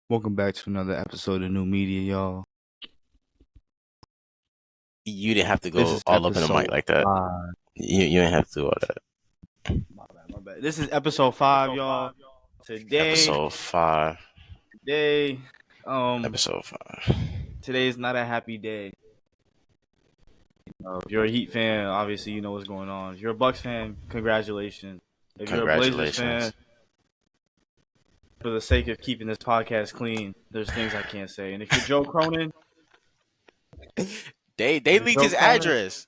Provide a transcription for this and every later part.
Welcome back to another episode of New Media, y'all. You didn't have to This go is all up in the mic episode like that. 5. You didn't have to do all that. My bad. This is episode 5, y'all. Today, Episode 5. today, Episode 5. today's not a happy day. If you're a Heat fan, obviously you know what's going on. If you're a Bucks fan, congratulations. If you're a Blazers fan, Congratulations. for the sake of keeping this podcast clean, there's things I can't say. And if you're Joe Cronin, They if you're leaked Joe his Cronin, address.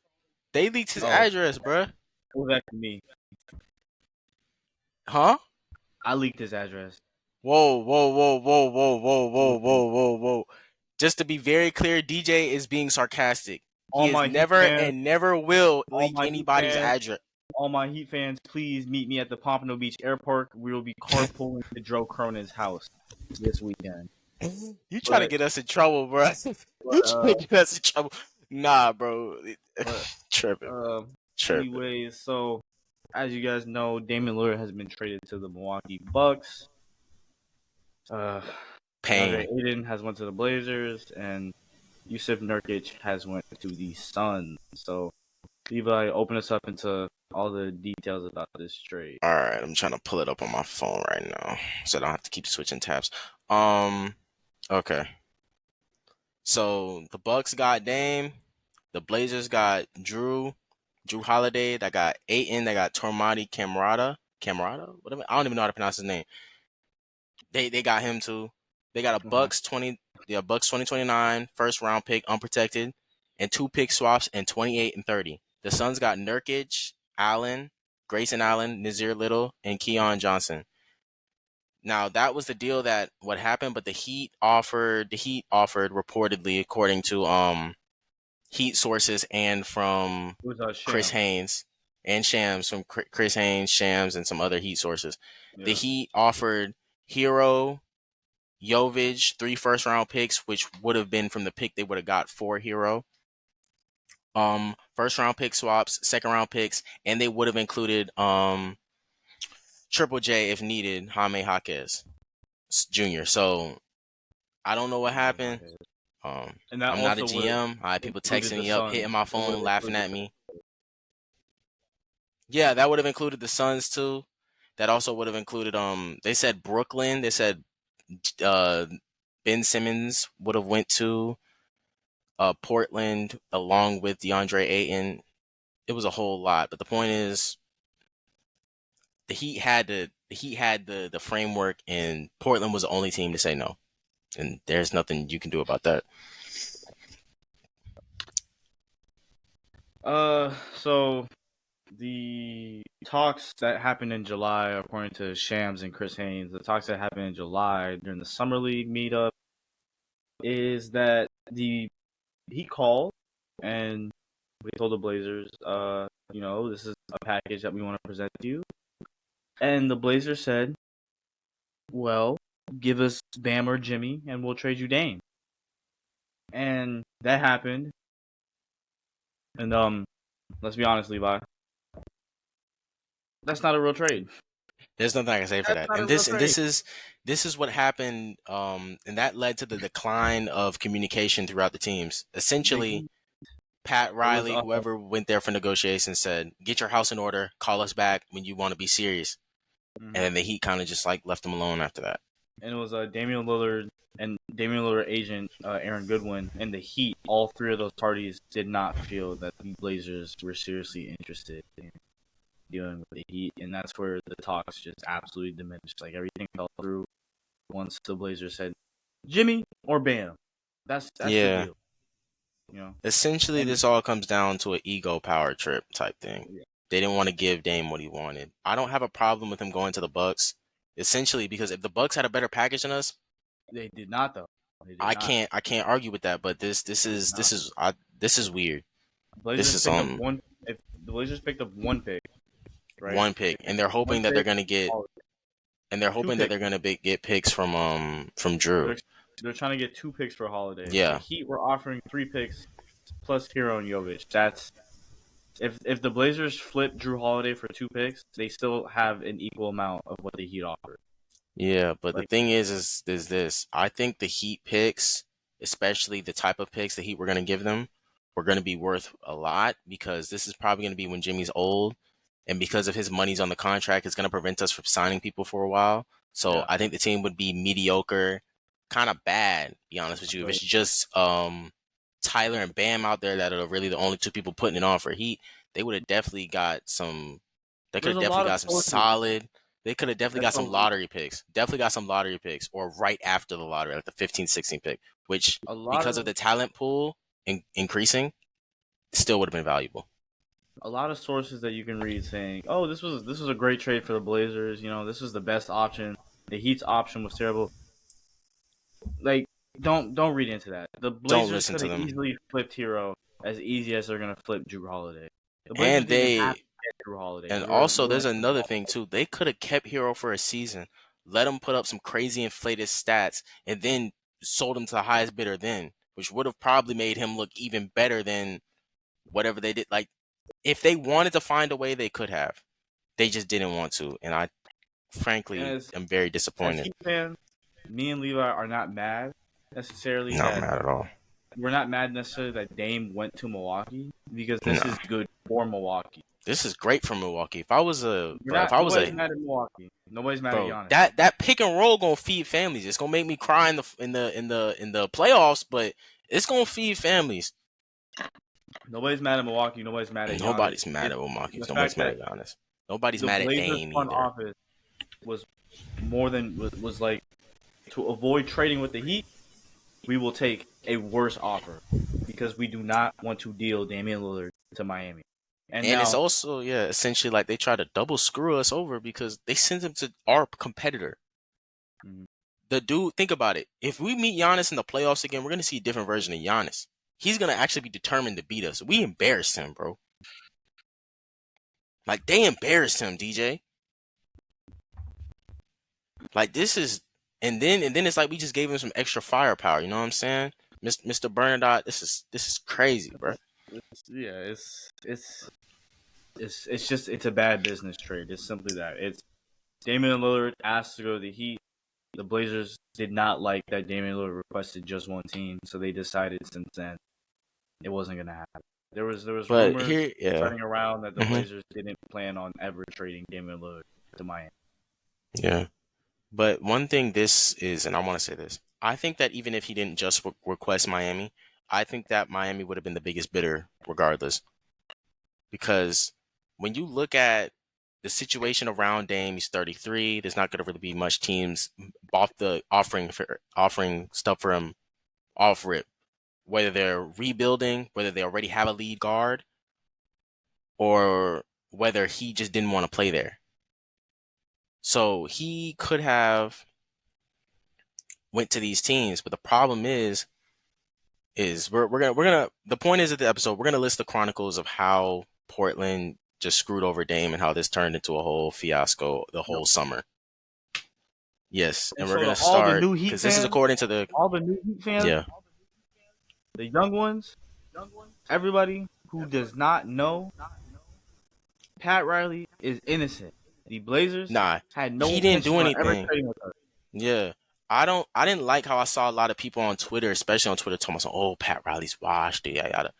They leaked his oh, address, bruh. it was actually me. Huh? I leaked his address. Whoa. Just to be very clear, DJ is being sarcastic. All He is my Heat never fans, and never will all leak my Heat anybody's fans. address. All my Heat fans, please meet me at the Pompano Beach Airport. We will be carpooling to Joe Cronin's house this weekend. You trying to get us in trouble, bro. You trying to get us in trouble. Nah, bro. Tripping. Anyways, so as you guys know, Damian Lillard has been traded to the Milwaukee Bucks. Pain. Aiden has went to the Blazers, and Yusuf Nurkic has went to the Suns. So, Levi, open us up into all the details about this trade. All right, I'm trying to pull it up on my phone right now, so I don't have to keep switching tabs. Okay. So the Bucks got Dame, the Blazers got Drew Holiday, that got Ayton, that got Tormati Camarada. Whatever. I don't even know how to pronounce his name. They got him too. They got a Bucks 2029 first round pick unprotected, and 2 pick swaps and 28 and 30. The Suns got Nurkic, Allen, Grayson Allen, Nazir Little, and Keon Johnson. Now that was the deal that what happened, but the Heat offered reportedly, according to Heat sources and from Chris Haynes and Shams, from Chris Haynes, Shams, and some other Heat sources. Yeah. The Heat offered Hero, Jovic, 3 first round picks, which would have been from the pick they would have got for Hero. First round pick swaps, second round picks, and they would have included Triple J if needed, Jaime Jaquez Jr. So I don't know what happened. I'm not a GM. I had people texting me up, hitting my phone, laughing at me. Yeah, that would have included the Suns too. That also would have included they said Brooklyn. They said Ben Simmons would have went to Portland along with DeAndre Ayton. It was a whole lot, but the point is the Heat had the framework, and Portland was the only team to say no. And there's nothing you can do about that. So the talks that happened in July, according to Shams and Chris Haynes, the talks that happened in July during the Summer League meetup is that he called and we told the Blazers, this is a package that we want to present to you. And the Blazers said, well, give us Bam or Jimmy and we'll trade you Dame. And that happened. And let's be honest, Levi, that's not a real trade. There's nothing I can say for that. And this is what happened, and that led to the decline of communication throughout the teams. Essentially, Pat Riley, whoever went there for negotiations, said, "Get your house in order. Call us back when you want to be serious." Mm-hmm. And then the Heat kind of just left them alone after that. And it was Damian Lillard and Damian Lillard agent Aaron Goodwin and the Heat. All 3 of those parties did not feel that the Blazers were seriously interested in dealing with the Heat, and that's where the talks just absolutely diminished. Everything fell through once the Blazers said Jimmy or Bam. That's the deal. Essentially, this all comes down to an ego power trip type thing. Yeah. They didn't want to give Dame what he wanted. I don't have a problem with him going to the Bucks, essentially, because if the Bucks had a better package than us, they did not though. I can't argue with that. But this is weird. This is something. If the Blazers picked up 1 pick, right? 1 pick, and they're hoping that they're gonna get, get picks from Drew. They're trying to get 2 picks for Holiday. Yeah. The Heat were offering 3 picks plus Hero and Jovic. That's if the Blazers flip Drew Holiday for 2 picks, they still have an equal amount of what the Heat offered. Yeah, but the Like, thing is this. I think the Heat picks, especially the type of picks the Heat were going to give them, were going to be worth a lot because this is probably going to be when Jimmy's old, and because of his money's on the contract, it's going to prevent us from signing people for a while. So yeah, I think the team would be mediocre, kind of bad. To be honest with you, if right. it's just Tyler and Bam out there that are really the only two people putting it on for Heat, they would have definitely got some. They could There's have a definitely lot of got some sources solid. They could have definitely that got some don't. lottery picks. Definitely got some lottery picks or right after the lottery, like the 15, 16 pick, which A lot because of of the talent pool increasing, still would have been valuable. sources that you can read saying, "Oh, this was a great trade for the Blazers. You know, this was the best option. The Heat's option was terrible." Like, don't read into that. The Don't Blazers listen could to have them. easily flipped Hero as easy as they're gonna flip Drew Holiday. The Blazers And didn't even have they to get Drew Holiday. and We also were there's in another thing too. They could have kept Hero for a season, let him put up some crazy inflated stats, and then sold him to the highest bidder then, which would have probably made him look even better than whatever they did. Like if they wanted to find a way, they could have. They just didn't want to, and I frankly as am very as disappointed. Heat fans, me and Levi are not mad necessarily Not that mad at all. we're not mad necessarily that Dame went to Milwaukee because this No, is good for Milwaukee. this is great for Milwaukee. If I was a We're bro, if not. I was Nobody's a mad at Milwaukee. Nobody's mad at bro, Giannis. that pick and roll gonna feed families. It's gonna make me cry in the playoffs, but it's gonna feed families. Nobody's mad at Milwaukee. Nobody's mad at Giannis. Nobody's mad It's at Milwaukee. the Nobody's fact mad that at Giannis. Nobody's the mad at Blazers Dame front either. office was more than was like to avoid trading with the Heat. We will take a worse offer because we do not want to deal Damian Lillard to Miami. And And it's now, also, yeah, essentially like they try to double screw us over because they sent him to our competitor. mhm. The dude, think about it. If we meet Giannis in the playoffs again, we're gonna see a different version of Giannis. He's gonna actually be determined to beat us. We embarrassed him, bro. Like they embarrassed him, DJ. Like this is, and then it's like we just gave him some extra firepower. You know what I'm saying, Mr. Bernadette? This is crazy, bro. Yeah, it's just it's a bad business trade. It's simply that. It's Damian Lillard asked to go to the Heat. The Blazers did not like that Damian Lillard requested just one team, so they decided since then it wasn't gonna happen. There was But rumors here, yeah, spreading around that the hmm Blazers didn't plan on ever trading Damian Lillard to Miami. yeah. But one thing this is, and I want to say this, I think that even if he didn't just request Miami, I think that Miami would have been the biggest bidder regardless. Because when you look at the situation around Dame, he's 33. There's not going to really be much teams off the offering stuff for him off rip, whether they're rebuilding, whether they already have a lead guard, or whether he just didn't want to play there. So he could have went to these teams, but the problem is we're gonna the point is of the episode we're gonna list the chronicles of how Portland just screwed over Dame and how this turned into a whole fiasco the Yep. whole summer. Yes, And and we're so to gonna all the start new Heat because this is fans, according to the yeah. the young ones, everybody who does not know, Pat Riley is innocent. The Blazers Nah, had no he didn't intention do on ever anything. trading with us. Yeah. I didn't like how I saw a lot of people on Twitter, especially on Twitter, talking about, oh, Pat Riley's washed, yada yada.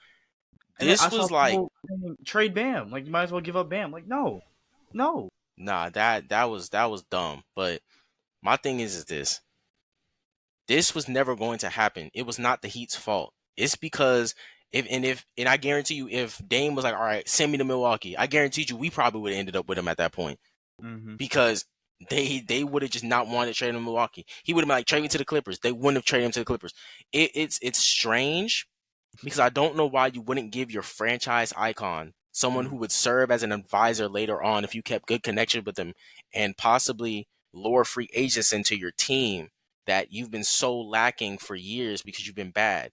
And then I This saw was like, people saying, trade Bam. Like, you might as well give up Bam. Like, no, no. nah, that was dumb. But my thing is this. This was never going to happen. It was not the Heat's fault. It's because if I guarantee you, if Dame was like, all right, send me to Milwaukee, I guarantee you we probably would have ended up with him at that point. Mm-hmm. Because they would have just not wanted to trade him to Milwaukee. He would have been like, trade me to the Clippers. They wouldn't have traded him to the Clippers. It's strange because I don't know why you wouldn't give your franchise icon, someone Mm-hmm. who would serve as an advisor later on if you kept good connection with them and possibly lure free agents into your team that you've been so lacking for years because you've been bad.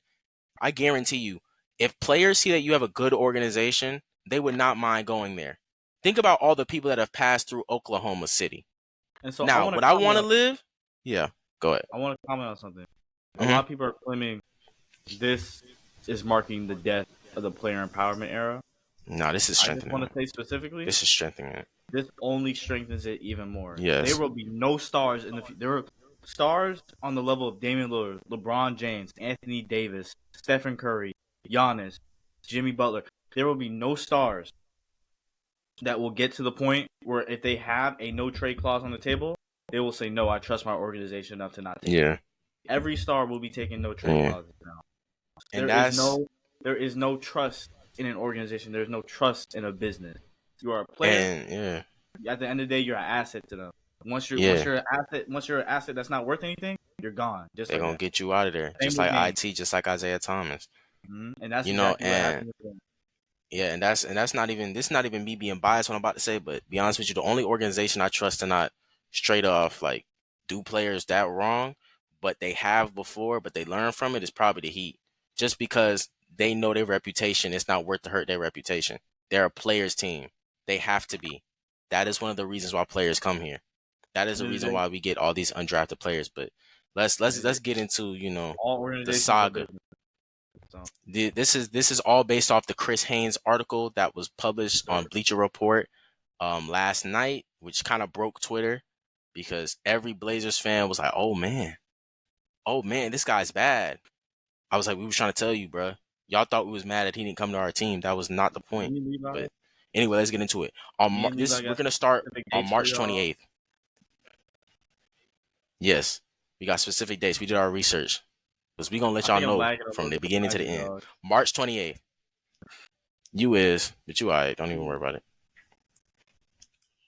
I guarantee you, if players see that you have a good organization, they would not mind going there. Think about all the people that have passed through Oklahoma City. And so I Now, want to would I comment want to on. live? Yeah, go ahead. I want to comment on something. A hmm lot of people are claiming this is marking the death of the player empowerment era. No, this is I just strengthening want it. to say specifically, This is strengthening it. this only strengthens it even more. There Yes. will be no stars in the future. There are stars on the level of Damian Lillard, LeBron James, Anthony Davis, Stephen Curry, Giannis, Jimmy Butler. There will be no stars that will get to the point where if they have a no trade clause on the table, they will say, no, I trust my organization enough to not take it. Yeah. Every star will be taking no trade Yeah. clauses now. And There is no trust in an organization. There's no trust in a business. You are a player. and yeah. At the end of the day, you're an asset to them. Yeah. Once you're an asset that's not worth anything, you're gone. Just They're like gonna that. get you out of there. Same Just with like game. IT, just like Isaiah Thomas. And that's You know, exactly what and happened with them. yeah, and that's not even this is not even me being biased what I'm about to say, but be honest with you, the only organization I trust to not straight off like do players that wrong, but they have before, but they learn from it is probably the Heat. Just because they know their reputation, it's not worth to hurt their reputation. They're a players team. They have to be. That is one of the reasons why players come here. That is End the of the reason day, why we get all these undrafted players. But let's end let's of the let's day, get into, all the organizations are saga. business. So This is all based off the Chris Haynes article that was published on Bleacher Report last night, which kind of broke Twitter because every Blazers fan was like, oh man, this guy's bad. I was like, we was trying to tell you, bro. Y'all thought we was mad that he didn't come to our team. That was not the point. me and Levi, But anyway, let's get into it. We're got gonna some start specific on dates for March y'all. 28th. Yes, we got specific dates. We did our research because we gonna let I y'all think I'm know lagging a from little the bit. beginning to the end. March 28th. You is, but you alright. Don't even worry about it.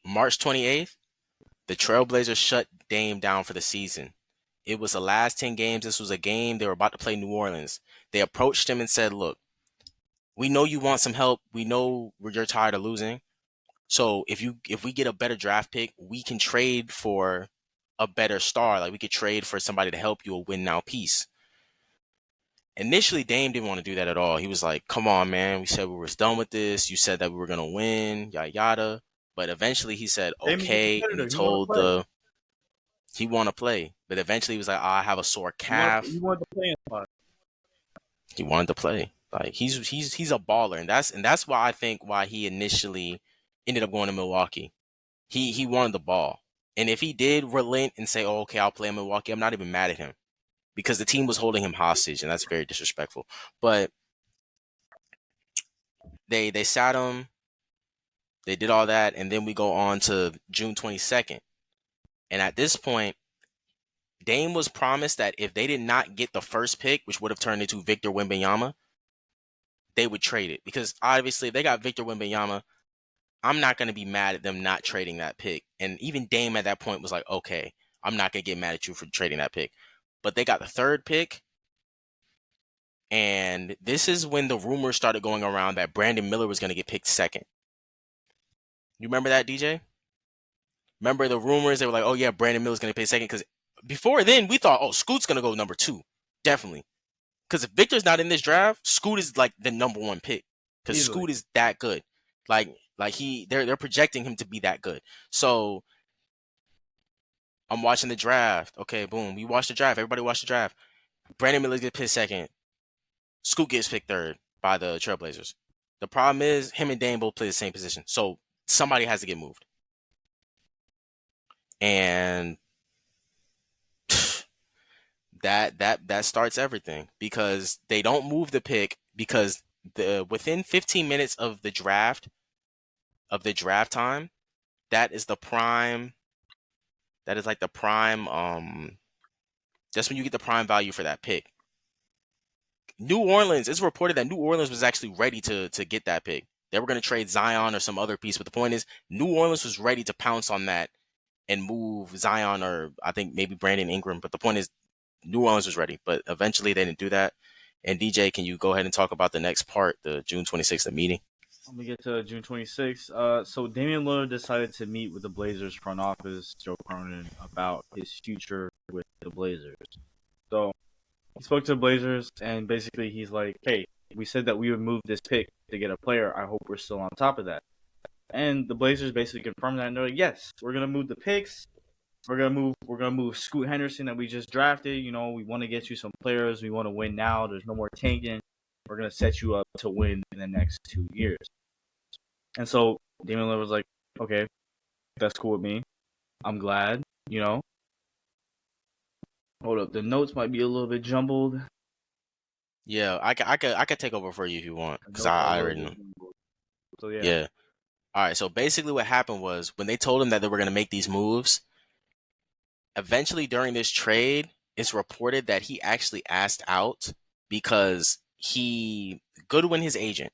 March 28th, the Trailblazers shut Dame down for the season. It was the last 10 games. This was a game they were about to play New Orleans. They approached him and said, look, we know you want some help. We know you're tired of losing. So if we get a better draft pick, we can trade for a better star. Like we could trade for somebody to help you a win now piece. Initially, Dame didn't want to do that at all. He was like, come on, man. We said we were done with this. You said that we were going to win, yada, yada. But eventually he said, Dame is a okay. And he competitor. He want to told play. he want to play. But eventually he was like, I have a sore calf. He wanted to play in spot. He wanted to play. Like he's a baller. And that's why I think why he initially ended up going to Milwaukee. He wanted the ball. And if he did relent and say, oh, okay, I'll play in Milwaukee, I'm not even mad at him. Because the team was holding him hostage, and that's very disrespectful. But they sat him, they did all that, and then we go on to June 22nd. And at this point, Dame was promised that if they did not get the first pick, which would have turned into Victor Wembanyama, they would trade it. Because obviously, if they got Victor Wembanyama, I'm not going to be mad at them not trading that pick. And even Dame at that point was like, okay, I'm not going to get mad at you for trading that pick. But they got the third pick. And this is when the rumors started going around that Brandon Miller was going to get picked second. You remember that, DJ? Remember the rumors? They were like, oh, yeah, Brandon Miller's going to pick second. Because before then, we thought, oh, Scoot's going to go number 2. Definitely. Because if Victor's not in this draft, Scoot is like the number 1 pick. Because Scoot is that good. Like they're projecting him to be that good. So I'm watching the draft. Okay, boom. We watched the draft. Everybody watched the draft. Brandon Miller gets picked second. Scoot gets picked third by the Trailblazers. The problem is him and Dame both play the same position. So somebody has to get moved. And that starts everything because they don't move the pick because within 15 minutes of the draft time, that is the prime. That is like the prime. That's when you get the prime value for that pick. New Orleans, it's reported that New Orleans was actually ready to get that pick. They were going to trade Zion or some other piece, but the point is, New Orleans was ready to pounce on that and move Zion or I think maybe Brandon Ingram. But the point is, New Orleans was ready, but eventually they didn't do that. And DJ, can you go ahead and talk about the next part, the June 26th meeting? Let me get to June 26th. So Damian Lillard decided to meet with the Blazers front office, Joe Cronin, about his future with the Blazers. So he spoke to the Blazers, and basically he's like, hey, we said that we would move this pick to get a player. I hope we're still on top of that. And the Blazers basically confirmed that, and they're like, yes, we're gonna move the picks. We're gonna move Scoot Henderson that we just drafted. You know, we want to get you some players. We want to win now. There's no more tanking. We're gonna set you up to win in the next 2 years. And so Damian Lillard was like, okay, that's cool with me. I'm glad, you know. Hold up, the notes might be a little bit jumbled. Yeah, I could take over for you if you want, The because notes are a I little already bit know. jumbled. So yeah. Yeah. All right. So basically, what happened was when they told him that they were gonna make these moves. Eventually, during this trade, it's reported that he actually asked out because Goodwin, his agent,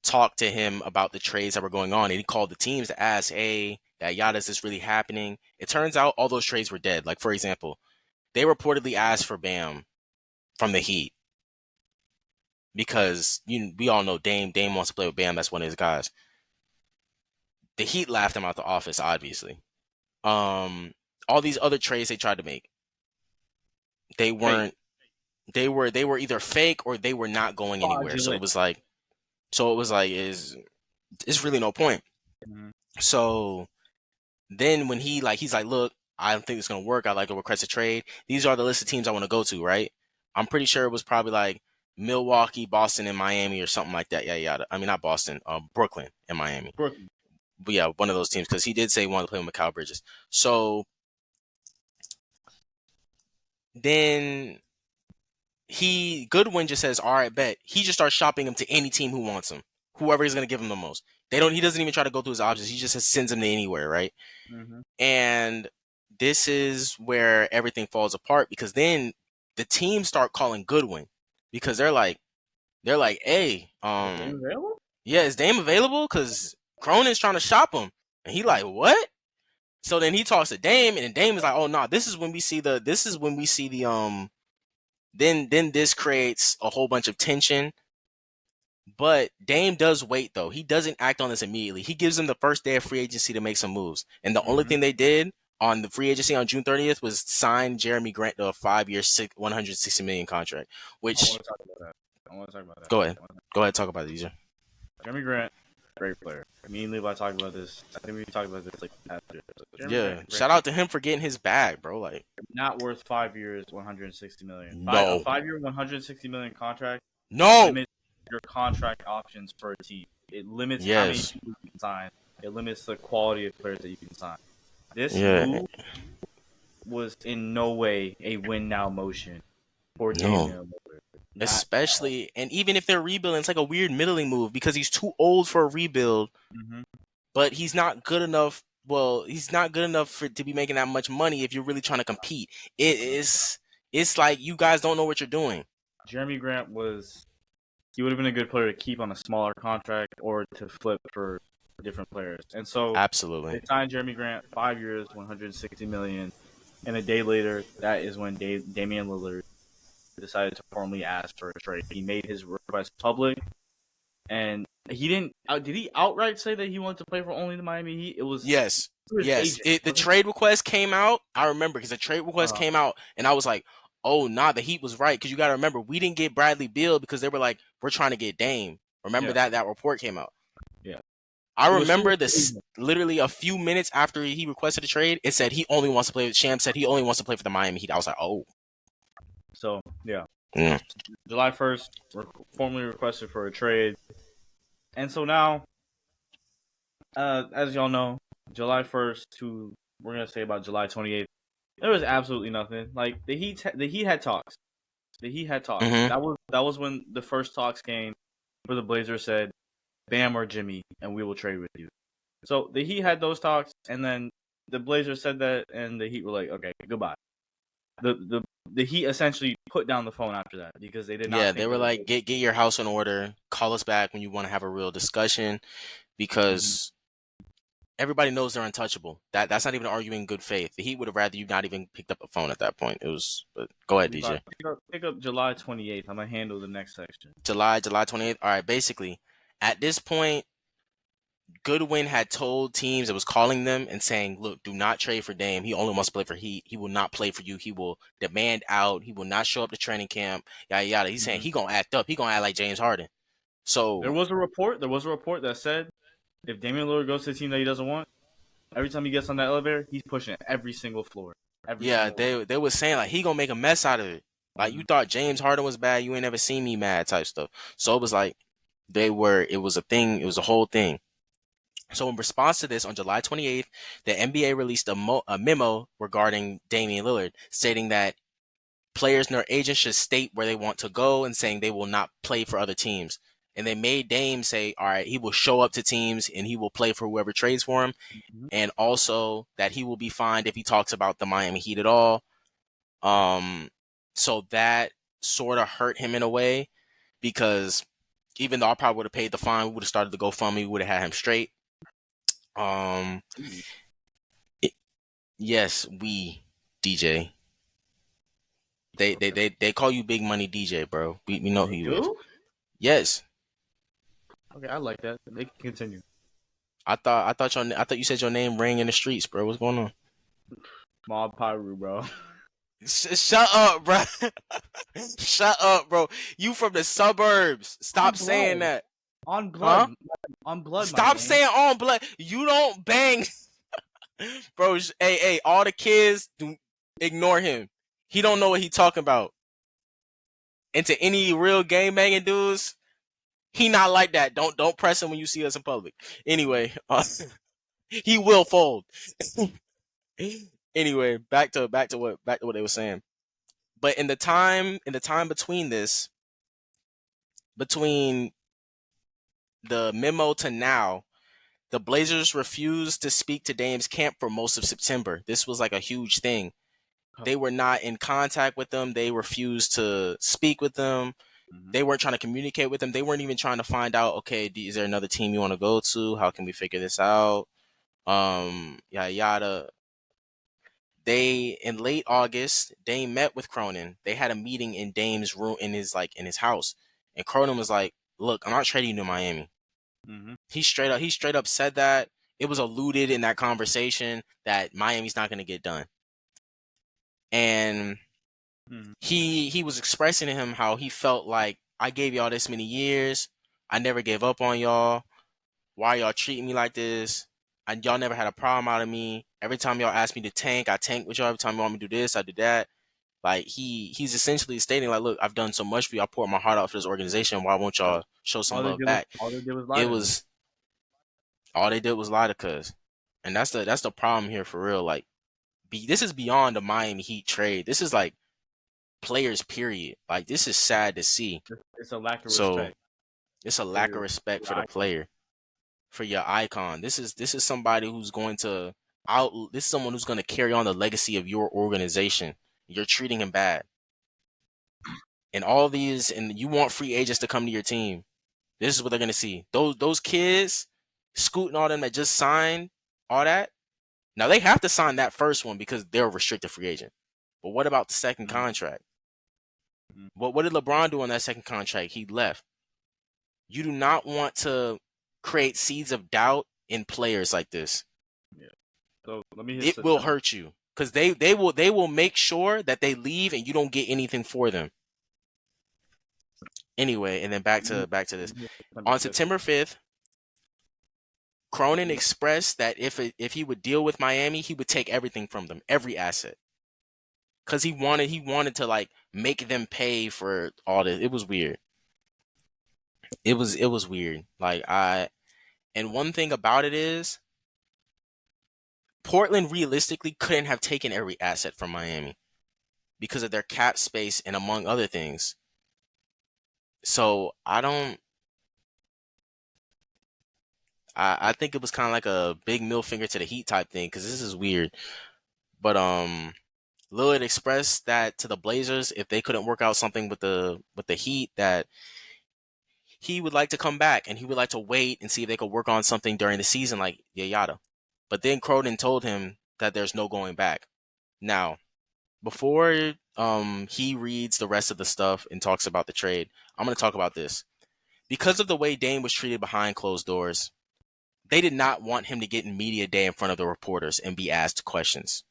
talked to him about the trades that were going on, and he called the teams to ask, "Hey, that yada, is this really happening?" It turns out all those trades were dead. Like, for example, they reportedly asked for Bam from the Heat because we all know Dame wants to play with Bam. That's one of his guys. The Heat laughed him out the office, obviously. All these other trades they tried to make, they Fake. weren't. They were either fake or they were not going anywhere. So Fraudulent. it was like, is really no point. Mhm. So then when he's like, look, I don't think it's gonna work. I like to request a trade. These are the list of teams I want to go to, right? I'm pretty sure it was probably like Milwaukee, Boston, and Miami or something like that. Yeah, yeah. I mean, not Boston, Brooklyn and Miami. Brooklyn. But yeah, one of those teams because he did say he wanted to play with Mikal Bridges. So then Goodwin just says, all right, bet. He just starts shopping him to any team who wants him, whoever is going to give him the most. He doesn't even try to go through his options. He just sends him to anywhere, right? Mm-hmm. And this is where everything falls apart because then the teams start calling Goodwin because they're like, hey, yeah, is Dame available? Because Cronin's trying to shop him, and he like, what? So then he talks to Dame, and then Dame is like, oh no, this is when we see the then this creates a whole bunch of tension. But Dame does wait though. He doesn't act on this immediately. He gives them the first day of free agency to make some moves. And the only thing they did on the free agency on June 30th was sign Jeremy Grant to a 5-year, $160 million contract. Which I want to talk about that. Go ahead. Go ahead, talk about it, Easier. Jeremy Grant, great player. Me and Levi talked about this. I think we talked about this like after. Yeah, Grant, shout out to him for getting his bag, bro. Like, not worth 5 years, 160 million. No, a 5-year, 160 million contract. No, limits your contract options per team. It limits how many people you can sign. It limits the quality of players that you can sign. This move was in no way a win now motion for Damian Lillard. Especially, and even if they're rebuilding, it's like a weird middling move because he's too old for a rebuild, but he's not good enough. Well, he's not good enough to be making that much money if you're really trying to compete. It's like you guys don't know what you're doing. Jeremy Grant he would have been a good player to keep on a smaller contract or to flip for different players. And so absolutely, they signed Jeremy Grant 5 years, 160 million, and a day later, that is when Damian Lillard decided to formally ask for a trade. He made his request public, and he didn't. Did he outright say that he wanted to play for only the Miami Heat? It was yes. Agent, the trade request came out. I remember because the trade request came out, and I was like, "Oh, nah, the Heat was right." Because you got to remember, we didn't get Bradley Beal because they were like, "We're trying to get Dame." Remember that report came out. Yeah, I remember this literally a few minutes after he requested a trade. It said he only wants to play. Sham said he only wants to play for the Miami Heat. I was like, "Oh." So yeah. Yeah. July 1st, formally requested for a trade. And so now, as y'all know, July 1st to, we're going to say about July 28th, there was absolutely nothing. Like, the Heat had talks. That was when the first talks came where the Blazers said, Bam or Jimmy, and we will trade with you. So the Heat had those talks, and then the Blazers said that, and the Heat were like, okay, goodbye. The Heat essentially put down the phone after that because they did not. Yeah, they were like, get your house in order. Call us back when you want to have a real discussion, because everybody knows they're untouchable. That's not even arguing good faith. The Heat would have rather you not even picked up a phone at that point. It was. But go ahead, DJ. Pick up July 28th. I'm gonna handle the next section. July 28th. All right. Basically, at this point, Goodwin had told teams that was calling them and saying, look, do not trade for Dame. He only wants to play for Heat. He will not play for you. He will demand out. He will not show up to training camp. Yada, yada. He's saying he going to act up. He going to act like James Harden. So there was a report that said if Damian Lillard goes to a team that he doesn't want, every time he gets on that elevator, he's pushing every single floor. They were saying like he going to make a mess out of it. Like you thought James Harden was bad. You ain't never seen me mad type stuff. So it was like it was a thing. It was a whole thing. So in response to this, on July 28th, the NBA released a memo regarding Damian Lillard, stating that players and their agents should state where they want to go and saying they will not play for other teams. And they made Dame say, all right, he will show up to teams and he will play for whoever trades for him. Mhm. And also that he will be fined if he talks about the Miami Heat at all. So that sort of hurt him in a way, because even though I probably would have paid the fine, we would have started the GoFundMe, we would have had him straight. Um, it, yes, we DJ. They call you Big Money DJ, bro. We know who They you is. do? Yes. Okay, I like that. They can continue. I thought you said your name rang in the streets, bro. What's going on? Mob Pyru, bro. Shut up, bro. Shut up, bro. You from the suburbs. On Stop saying blood. that. On Huh? blood. On blood, my Stop man. saying on blood. You don't bang. Bro, hey, all the kids, ignore him. He don't know what he talking about. And to any real game banging dudes, he not like that. Don't press him when you see us in public. Anyway, he will fold. Anyway, back to what they were saying. But in the time between the memo to now, the Blazers refused to speak to Dame's camp for most of September. This was like a huge thing. They were not in contact with them. They refused to speak with them. Mm-hmm. They weren't trying to communicate with them. They weren't even trying to find out, okay, is there another team you want to go to? How can we figure this out? Yada yada. They, in late August, Dame met with Cronin. They had a meeting in Dame's room in his house. And Cronin was like, look, I'm not trading you to Miami. Mm-hmm. He straight up said that. It was alluded in that conversation that Miami's not going to get done. And Mm-hmm. he was expressing to him how he felt like, I gave y'all this many years. I never gave up on y'all. Why y'all treating me like this? And y'all never had a problem out of me. Every time y'all ask me to tank, I tank with y'all. Every time you want me to do this, I do that. Like he's essentially stating like, look, I've done so much for you. I poured my heart out for this organization. Why won't y'all show some love back? All they did was lie It to him. was all they did was lie to cuz. And that's the problem here for real. Like this is beyond the Miami Heat trade. This is like players period. Like this is sad to see. It's a lack of So respect. it's a lack of respect for the player, for your icon. This is somebody who's going to this is someone who's going to carry on the legacy of your organization. You're treating him bad. And all these, and you want free agents to come to your team. This is what they're going to see. Those kids, Scoot and all them that just signed all that. Now they have to sign that first one because they're a restricted free agent. But what about the second contract? What did LeBron do on that second contract? He left. You do not want to create seeds of doubt in players like this. Yeah. So let me. It will hurt you because they will make sure that they leave and you don't get anything for them. Anyway, and then back to this. On September 5th, Cronin expressed that if he would deal with Miami, he would take everything from them, every asset, because he wanted to like make them pay for all this. It was weird. It was weird. Like and one thing about it is, Portland realistically couldn't have taken every asset from Miami because of their cap space and among other things. So I think it was kind of like a big middle finger to the Heat type thing because this is weird. But Lillard expressed that to the Blazers if they couldn't work out something with the Heat, that he would like to come back and he would like to wait and see if they could work on something during the season, like yada. But then Cronin told him that there's no going back. Now, before he reads the rest of the stuff and talks about the trade, I'm going to talk about this. Because of the way Dame was treated behind closed doors, they did not want him to get in media day in front of the reporters and be asked questions.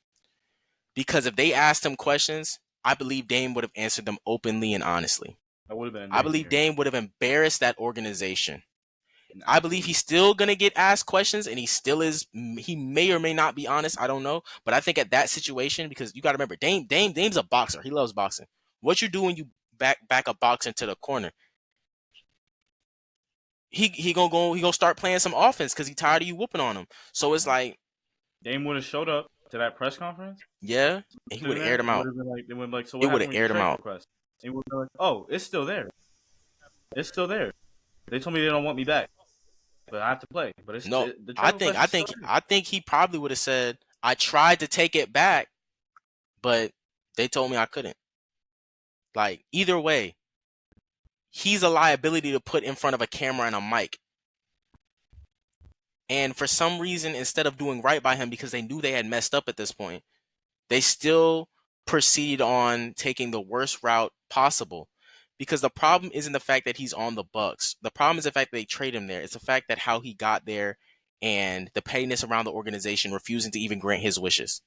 Because if they asked him questions, I believe Dame would have answered them openly and honestly. That would have been. I believe Dame would have embarrassed that organization. I believe he's still going to get asked questions, and he still is. He may or may not be honest. I don't know. But I think at that situation, because you got to remember, Dame's a boxer. He loves boxing. What you do when you back a boxer into the corner? he gonna start playing some offense because he tired of you whooping on him. So it's like, Dame would have showed up to that press conference, yeah, and he would sitting have there, aired him and would out. have been like, they would be like, so It what would happened have with your aired him trade out. request? And he would be like, oh, it's still there. It's still there. They told me they don't want me back, but I have to play. But No, the I trade think request I is still think there. I think he probably would have said, I tried to take it back, but they told me I couldn't. Like, either way, he's a liability to put in front of a camera and a mic. And for some reason, instead of doing right by him because they knew they had messed up at this point, they still proceed on taking the worst route possible. Because the problem isn't the fact that he's on the Bucks. The problem is the fact that they trade him there. It's the fact that how he got there and the pettiness around the organization refusing to even grant his wishes.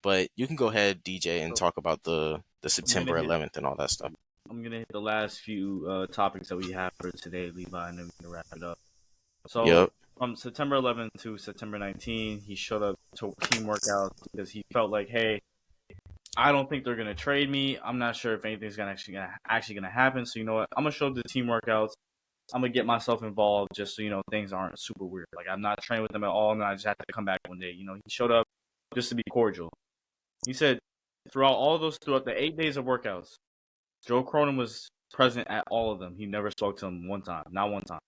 But you can go ahead, DJ, and So talk about the I'm gonna September hit 11th and all that stuff. I'm gonna hit the last few topics that we have for today, Levi, and then we can wrap it up. So Yep. from September 11th to September 19th, he showed up to team workouts because he felt like, hey, I don't think they're gonna trade me. I'm not sure if anything's actually gonna happen. So you know what? I'm gonna show up to team workouts. I'm gonna get myself involved just so you know things aren't super weird. Like I'm not training with them at all, and I just have to come back one day. You know, he showed up just to be cordial. He said throughout the 8 days of workouts, Joe Cronin was present at all of them. He never spoke to him one time, not one time.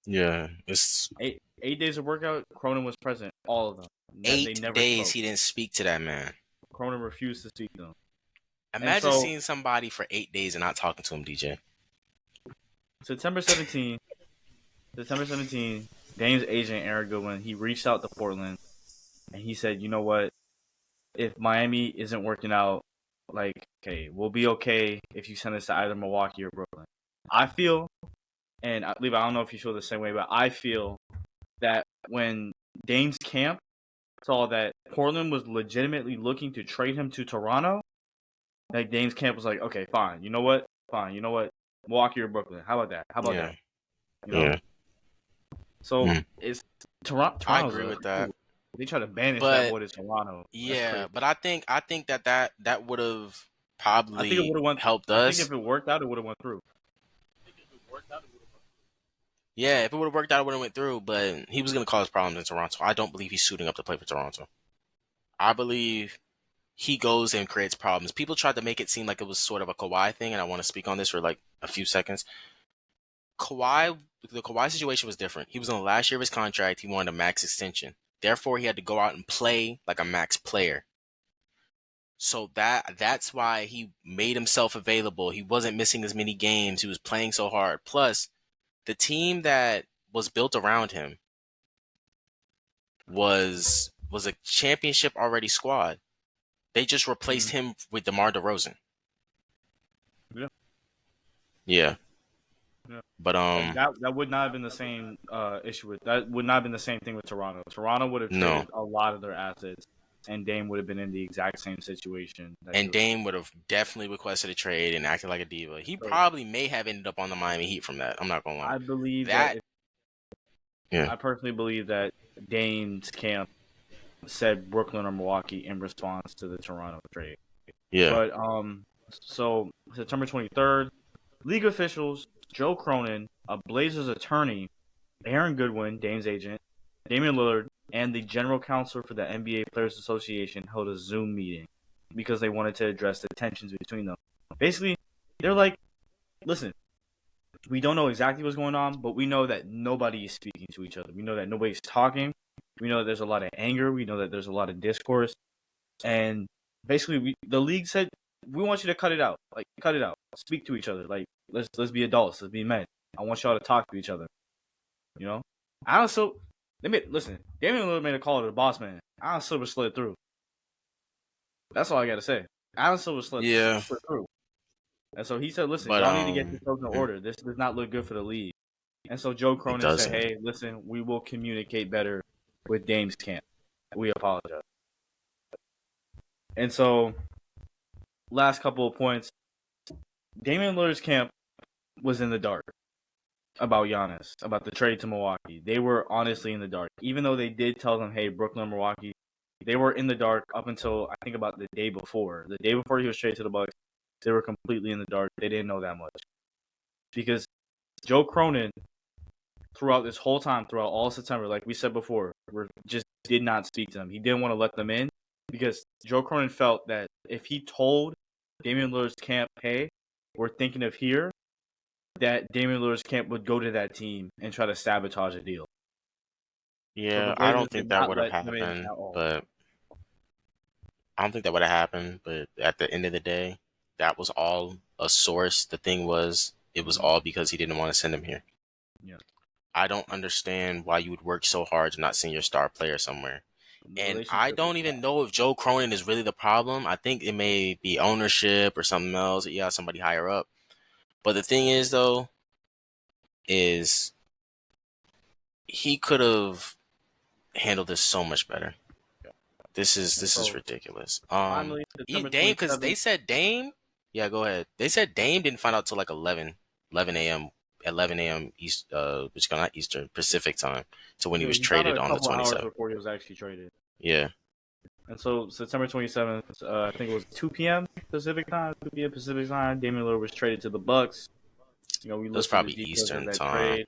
Yeah. It's Eight days of workout, Cronin was present, all of them. They 8 never days spoke. he didn't speak to that man. Cronin refused to speak to them. And Imagine so seeing somebody for 8 days and not talking to him, DJ. September 17th, September 17th, Dame's agent Aaron Goodwin, he reached out to Portland and he said, you know what? If Miami isn't working out, like, okay, we'll be okay if you send us to either Milwaukee or Brooklyn. I feel, and Levi, I don't know if you feel the same way, but I feel that when Dame's camp saw that Portland was legitimately looking to trade him to Toronto, like Dame's camp was like, okay, fine. You know what? Fine. You know what? Milwaukee or Brooklyn. How about that? How about Yeah. that? You know? Yeah. So Mm. it's Toronto. I Toronto's agree with that. they try to banish that But boy to Toronto. That's yeah, crazy. but I think that would have I think it probably would have went. helped I think us. if it worked out, it would have went through. Yeah, if it would have worked out, it would have went through. But he was going to cause problems in Toronto. I don't believe he's suiting up to play for Toronto. I believe he goes and creates problems. People tried to make it seem like it was sort of a Kawhi thing, and I want to speak on this for like a few seconds. The Kawhi situation was different. He was on the last year of his contract. He wanted a max extension. Therefore, he had to go out and play like a max player. So that's why he made himself available. He wasn't missing as many games. He was playing so hard. Plus, the team that was built around him was a championship already squad. They just replaced Mm-hmm. him with DeMar DeRozan. Yeah, Yeah. yeah. But Like that would not have been the same issue with that. Would not have been the same thing with Toronto. Toronto would have no. traded a lot of their assets, and Dame would have been in the exact same situation that he And was in. Dame would have definitely requested a trade and acted like a diva. He So probably may have ended up on the Miami Heat from that. I'm not gonna lie. I believe that That yeah. I personally believe that Dame's camp said Brooklyn or Milwaukee in response to the Toronto trade. Yeah. But so September 23rd, league officials, Joe Cronin, a Blazers attorney, Aaron Goodwin, Dame's agent, Damian Lillard, and the general counsel for the NBA Players Association held a Zoom meeting because they wanted to address the tensions between them. Basically, they're like, listen, we don't know exactly what's going on, but we know that nobody is speaking to each other. We know that nobody's talking. We know that there's a lot of anger. We know that there's a lot of discourse. And basically, the league said, we want you to cut it out. Like, cut it out. Speak to each other. Like, let's be adults. Let's be men. I want y'all to talk to each other. You know? Alan Silver, listen, Damian Lillard made a call to the boss man. Alan Silver slid through. That's all I got to say. Alan Silver slid Yeah. through. And so he said, listen, But y'all need to get yourselves in order. This does not look good for the league. And so Joe it Cronin said, doesn't. hey, listen, we will communicate better with Dame's camp. We apologize. And so, last couple of points. Damian Lillard's camp was in the dark about Giannis, about the trade to Milwaukee. They were honestly in the dark. Even though they did tell them, hey, Brooklyn, Milwaukee, they were in the dark up until, I think, about the day before. The day before he was traded to the Bucks, they were completely in the dark. They didn't know that much. Because Joe Cronin throughout this whole time, throughout all September, like we said before, just did not speak to them. He didn't want to let them in because Joe Cronin felt that if he told Damian Lillard's camp, hey, we're thinking of here, that Damian Lillard's camp would go to that team and try to sabotage a deal. So the Yeah, I Blazers don't did think that not would have let them in happened, at all. but I don't think that would have happened. But at the end of the day, that was all a source. The thing was, it was Mm-hmm. all because he didn't want to send him here. Yeah. I don't understand why you would work so hard to not send your star player somewhere. The And I relationship was don't even know if Joe Cronin is really the problem. I think it may be ownership or something else. Yeah, somebody higher up. But the thing is, though, is he could have handled this so much better. This is so ridiculous. finally September Dame, because they 27th. said Dame. Yeah, go ahead. They said Dame didn't find out till like 11 a.m. 11 a.m. East, which is not Eastern Pacific time, to when he Yeah, was he found out traded a on the couple of hours 27th. before he was actually traded. Yeah, And so September 27th, I think it was 2 p.m. Pacific time, 2 p.m. Pacific time. Damian Lillard was traded to the Bucks. We it was listed the probably details of Eastern that time. trade.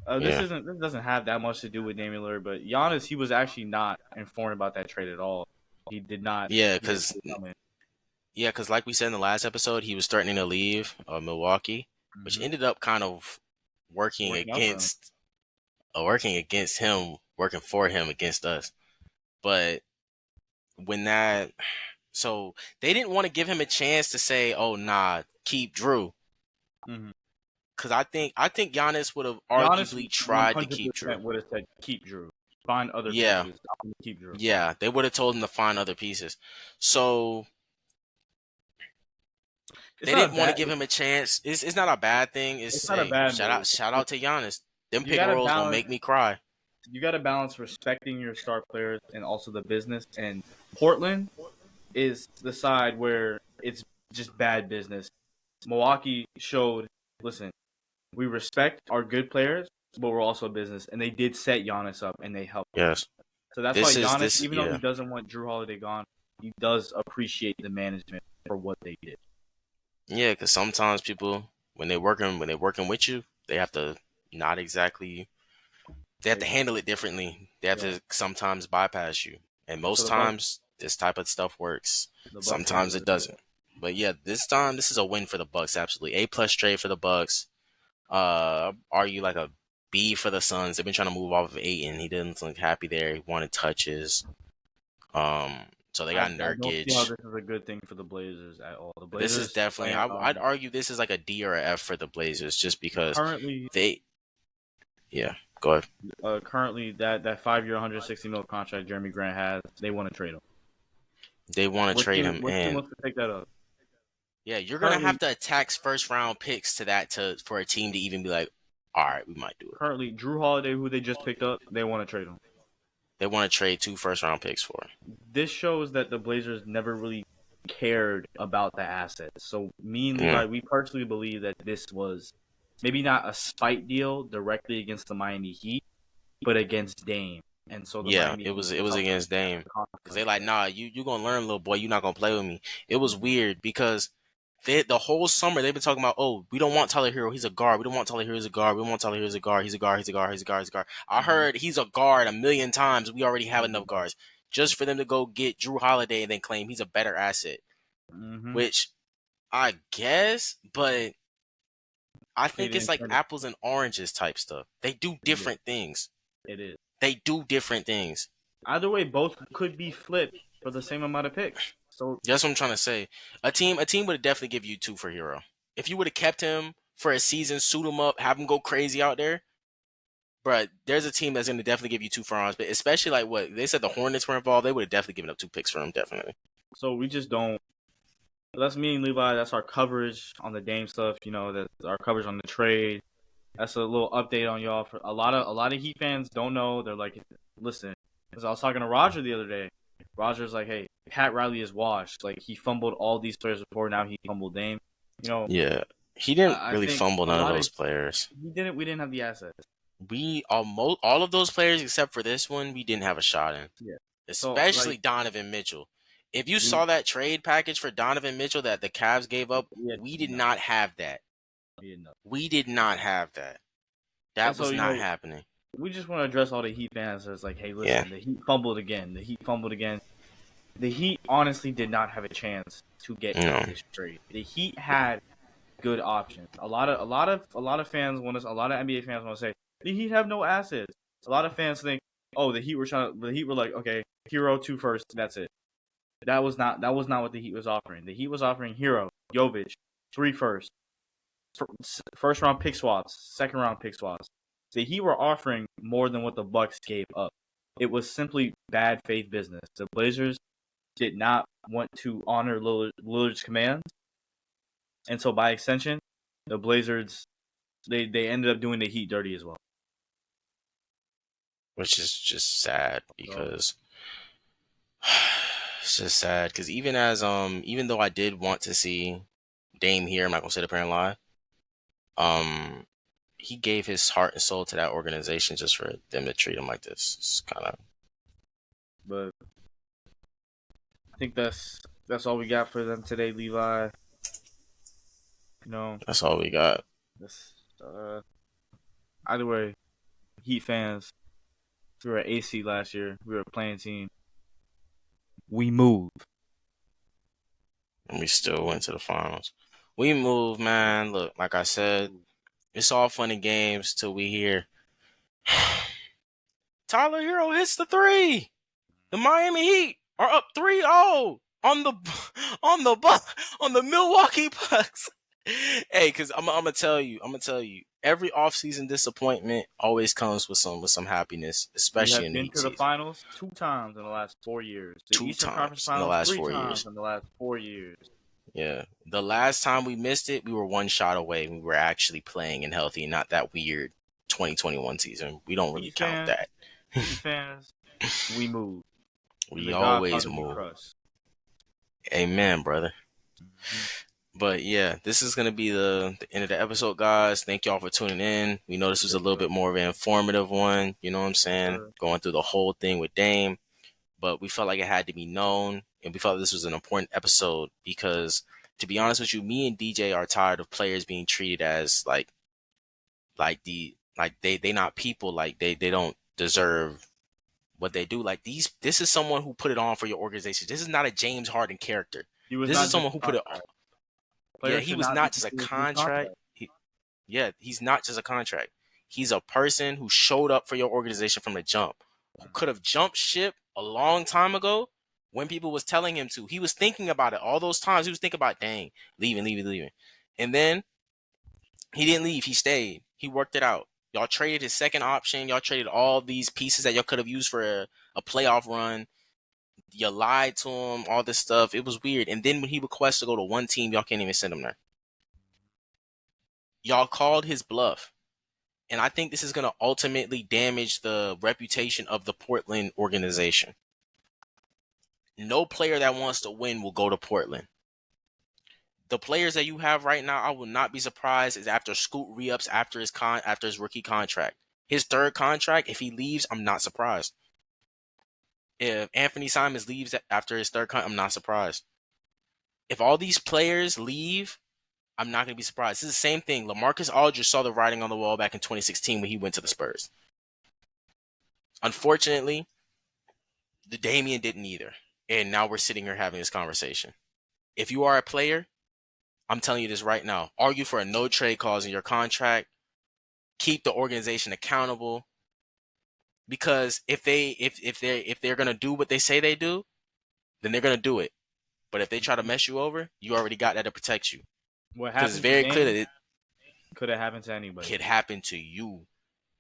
Yeah, This doesn't have that much to do with Damian Lillard, but Giannis, he was actually not informed about that trade at all. He did not. yeah, He didn't because see it coming. like we said in the last episode, he was threatening to leave Milwaukee, which Mm-hmm. ended up kind of working Working out for him. against working against him, working for him against us. But when that so they didn't want to give him a chance to say, "Oh nah, keep Drew," Mm-hmm. because I think Giannis would have Giannis arguably tried to keep Drew. 100% would have said keep Drew, find other Yeah, pieces. I'm gonna keep Drew. yeah, they would have told him to find other pieces. So It's they not a didn't want to bad. give him a chance. It's not a bad thing. It's It's not a hey, bad shout out move. shout out to Giannis. Them You pick and gotta rolls gonna balance. make me cry. You gotta balance respecting your star players and also the business. And Portland is the side where it's just bad business. Milwaukee showed, listen, we respect our good players, but we're also a business, and they did set Giannis up and they helped him. Yes, So that's why this is Giannis, this even though he yeah doesn't want Drew Holiday gone, he does appreciate the management for what they did. yeah. Because sometimes people when they're working with you, they have to not exactly they have to Like, handle it differently. They have yeah. to sometimes bypass you. And And so most times this type of stuff works. The Bucks Sometimes handled it it well. doesn't. But yeah, this time this is a win for the Bucks, absolutely. A plus trade for the Bucks. Argue like a B for the Suns. They've been trying to move off of Aiton. He didn't look happy there. He wanted touches. Um so they got I don't see how Nurkic. this is a good thing for the Blazers at all. The This is Blazers definitely plan I'd argue this is like a D or a F for the Blazers just because currently they yeah, go ahead. currently that 5 year 160 mil contract Jeremy Grant has, they want to trade him. They want to trade him What team in. wants to pick that up? Yeah, you're gonna have Currently, to attack first round picks to for a team to even be like, all right, we might do it. currently Drew Holiday, who they just picked up, they want to trade him. They want to trade 2 first round picks for him. This shows that the Blazers never really cared about the assets. So me and Yeah, Levi, we personally believe that this was maybe not a spite deal directly against the Miami Heat, but against Dame. And so the yeah, Miami it Heat was it was suffered against Dame the because they consequence of like, that. nah, you gonna learn, little boy. You're not gonna play with me. It was Mhm. weird because the whole summer they've been talking about, oh, we don't want Tyler Hero. He's a guard. We don't want Tyler Hero. He's a guard. We don't want Tyler Hero. He's a guard. He's a guard. He's a guard. He's a guard. He's a guard. I Mhm. heard he's a guard a million times. We already have enough Yeah. guards just for them to go get Drew Holiday and then claim he's a better asset, Mhm. which I guess, but I They think it's didn't like turn it. apples and oranges type stuff. They do Yeah, different things. it is. They do different things. Either way, both could be flipped for the same amount of picks. So That's what I'm trying to say. A team would definitely give you 2 for Hero. If you would have kept him for a season, suit him up, have him go crazy out there, but there's a team that's going to definitely give you 2 for Hero. But especially like what they said, the Hornets were involved. They would have definitely given up 2 picks for him. Definitely. we just don't. That's me and Levi. That's our coverage on the Dame stuff. That's our coverage on the trade. That's a little update on y'all. For a lot of Heat fans don't know. They're like, listen, because I was talking to Roger the other day. Roger's like, hey, Pat Riley is washed. Like he fumbled all these players before. Now he fumbled Dame. Yeah, he didn't I really think fumble a none of lot of those players. we didn't. We didn't have the assets. We almost all of those players except for this one, we didn't have a shot in. Yeah. So Especially like Donovan Mitchell. If you we saw that trade package for Donovan Mitchell that the Cavs gave up, we had we did no, not have that. we didn't know. We did not have that. That so was not happening. we just want to address all the Heat fans that's like, hey, Yeah. listen, the Heat fumbled again. The Heat fumbled again. The Heat honestly did not have a chance to get out No. of this trade. The Heat had good options. A lot of fans want to. A lot of NBA fans want to say the Heat have no assets. A lot of fans think, oh, the Heat were like, okay, Hero 2 first, that's it. That was not what the Heat was offering. The Heat was offering Hero, Jovic, 3 first, first round pick swaps, second round pick swaps. The Heat were offering more than what the Bucks gave up. It was simply bad faith business. The Blazers did not want to honor Lillard's commands, and so by extension, the Blazers they ended up doing the Heat dirty as well. Which is just sad because it's just sad because even though I did want to see Dame here, I'm not gonna sit up here and lie. He gave his heart and soul to that organization just for them to treat him like this. It's kind of. But I think that's all we got for them today, Levi. That's all we got. This either way, Heat fans. We were at AC last year. We were a playing team. We move. And we still went to the finals. We moved, man. Look, like I said, it's all fun and games till we hear Tyler Hero hits the 3. The Miami Heat are up 3-0 on the on the Milwaukee Bucks. Hey, because I'm gonna tell you, every offseason disappointment always comes with some happiness, We especially have in the been Heat to the season. finals 2 times in the last 4 years. The 2 Eastern Conference times in the Finals last 3 4 times years. in the last 4 years. Yeah, the last time we missed it, we were one shot away. We were actually playing and healthy, not that weird 2021 season. We don't really Heat count that. fans, we move. And We the always Godfather we move. crust. Amen, brother. Mm-hmm. But yeah, this is gonna be the end of the episode, guys. Thank y'all for tuning in. We know this was a little bit more of an informative one. You know what I'm saying? Going through the whole thing with Dame, but we felt like it had to be known, and we felt this was an important episode because, to be honest with you, me and DJ are tired of players being treated as they not people, like they don't deserve what they do. Like this is someone who put it on for your organization. This is not a James Harden character. He was This not is just someone a who put it. contract. Yeah, Players he should was not be not just a considered to be contract. He's not just a contract. He's a person who showed up for your organization from the jump, who could have jumped ship a long time ago when people was telling him to. He was thinking about it all those times. He was thinking about, dang, leaving. And then he didn't leave. He stayed. He worked it out. Y'all traded his second option. Y'all traded all these pieces that y'all could have used for a playoff run. You lied to him, all this stuff. It was weird. And then when he requests to go to one team, y'all can't even send him there. Y'all called his bluff. And I think this is going to ultimately damage the reputation of the Portland organization. No player that wants to win will go to Portland. The players that you have right now, I will not be surprised is after Scoot re-ups after his rookie contract. His third contract, if he leaves, I'm not surprised. If Anthony Simons leaves after his third contract, I'm not surprised. If all these players leave, I'm not going to be surprised. This is the same thing. LaMarcus Aldridge saw the writing on the wall back in 2016 when he went to the Spurs. Unfortunately, the Damian didn't either. And now we're sitting here having this conversation. If you are a player, I'm telling you this right now. Argue for a no trade clause in your contract. Keep the organization accountable. Because if they're gonna do what they say they do, then they're gonna do it. But if they try to mess you over, you already got that to protect you. What Because it's happened very to clear Dame that it could have happened to anybody. could happen to you.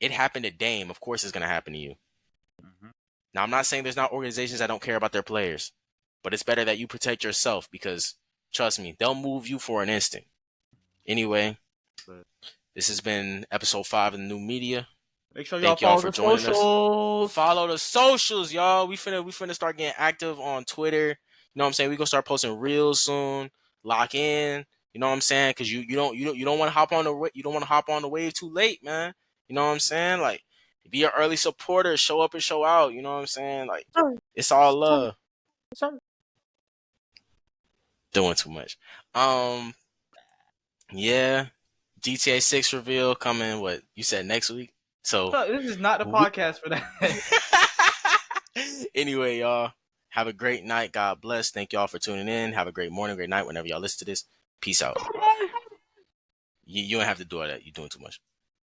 It happened to Dame. Of course, it's gonna happen to you. Mm-hmm. Now, I'm not saying there's not organizations that don't care about their players, but it's better that you protect yourself because, trust me, they'll move you for an instant. Anyway, this has been episode 5 of the New Media. Make sure y'all Thank y'all follow for the joining socials. us. Follow the socials, y'all. We finna start getting active on Twitter. You know what I'm saying? We gonna start posting reels soon. Lock in. You know what I'm saying? Because you don't want to hop on the wave too late, man. You know what I'm saying? Like, be an early supporter. Show up and show out. You know what I'm saying? Like, it's all love. Doing too much. Yeah. GTA 6 reveal coming. What you said next week? So No, this is not the we- podcast for that. anyway, y'all have a great night. God bless. Thank y'all for tuning in. Have a great morning, great night. Whenever y'all listen to this, peace out. You don't have to do all that. You're doing too much.